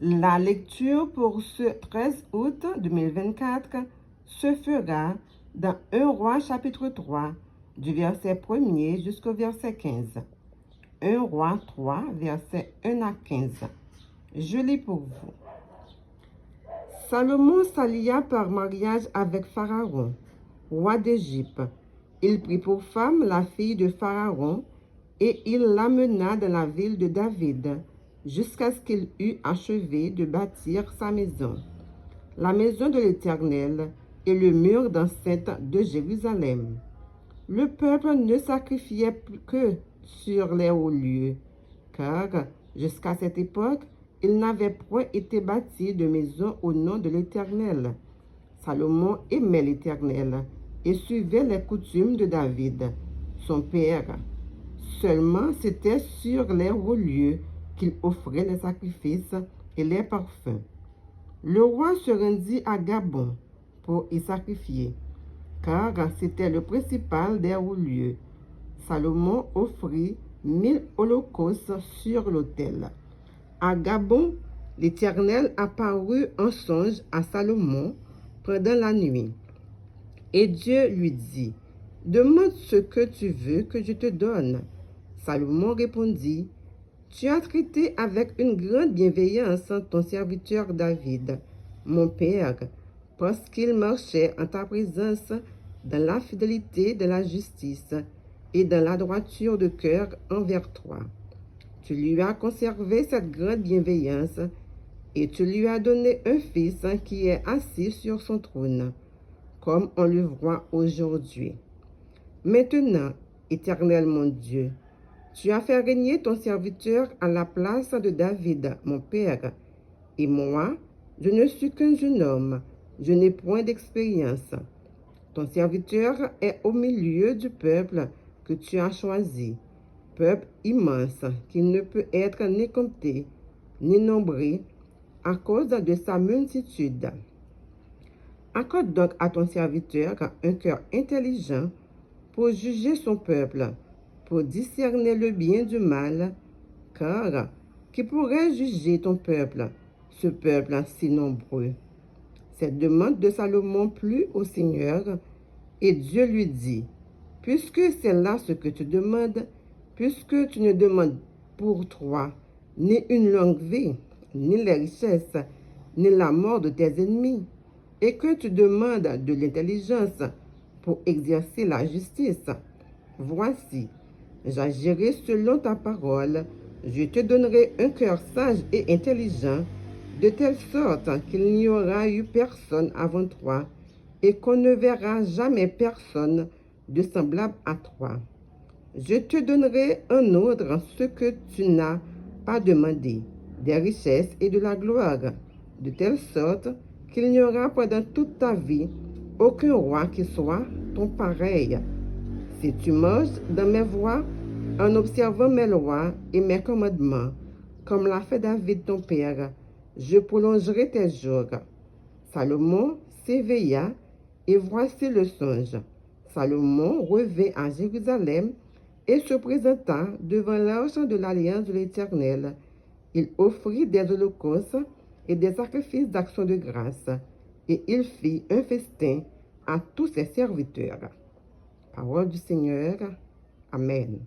La lecture pour ce 13 août 2024 se fera dans 1 Roi chapitre 3, du verset 1er jusqu'au verset 15. 1 Roi 3, versets 1 à 15. Je lis pour vous. Salomon s'allia par mariage avec Pharaon, roi d'Égypte. Il prit pour femme la fille de Pharaon et il l'amena dans la ville de David, jusqu'à ce qu'il eût achevé de bâtir sa maison, la maison de l'Éternel et le mur d'enceinte de Jérusalem. Le peuple ne sacrifiait que sur les hauts lieux, car jusqu'à cette époque, il n'avait point été bâti de maison au nom de l'Éternel. Salomon aimait l'Éternel et suivait les coutumes de David, son père. Seulement, c'était sur les hauts lieux qu'il offrait les sacrifices et les parfums. Le roi se rendit à Gabon pour y sacrifier, car c'était le principal des hauts lieux. Salomon offrit 1000 holocaustes sur l'autel. À Gabon, l'Éternel apparut en songe à Salomon pendant la nuit. Et Dieu lui dit, « Demande ce que tu veux que je te donne. » Salomon répondit, « Tu as traité avec une grande bienveillance ton serviteur David, mon père, parce qu'il marchait en ta présence dans la fidélité de la justice et dans la droiture de cœur envers toi. Tu lui as conservé cette grande bienveillance et tu lui as donné un fils qui est assis sur son trône, comme on le voit aujourd'hui. Maintenant, Éternel mon Dieu, tu as fait régner ton serviteur à la place de David, mon père, et moi, je ne suis qu'un jeune homme, je n'ai point d'expérience. Ton serviteur est au milieu du peuple que tu as choisi, peuple immense qui ne peut être ni compté, ni nombré, à cause de sa multitude. Accorde donc à ton serviteur un cœur intelligent pour juger son peuple, pour discerner le bien du mal, car qui pourrait juger ton peuple, ce peuple si nombreux? Cette demande de Salomon plut au Seigneur, et Dieu lui dit, « Puisque c'est là ce que tu demandes, puisque tu ne demandes pour toi ni une longue vie, ni les richesses, ni la mort de tes ennemis, et que tu demandes de l'intelligence pour exercer la justice, voici, j'agirai selon ta parole, je te donnerai un cœur sage et intelligent, de telle sorte qu'il n'y aura eu personne avant toi, et qu'on ne verra jamais personne de semblable à toi. Je te donnerai en ordre ce que tu n'as pas demandé, des richesses et de la gloire, de telle sorte qu'il n'y aura pendant toute ta vie aucun roi qui soit ton pareil. Si tu marches dans mes voies, en observant mes lois et mes commandements, comme l'a fait David ton père, je prolongerai tes jours. » Salomon s'éveilla, et voici le songe. Salomon revint à Jérusalem et se présenta devant l'arche de l'alliance de l'Éternel. Il offrit des holocaustes et des sacrifices d'action de grâce, et il fit un festin à tous ses serviteurs. Parole du Seigneur. Amen.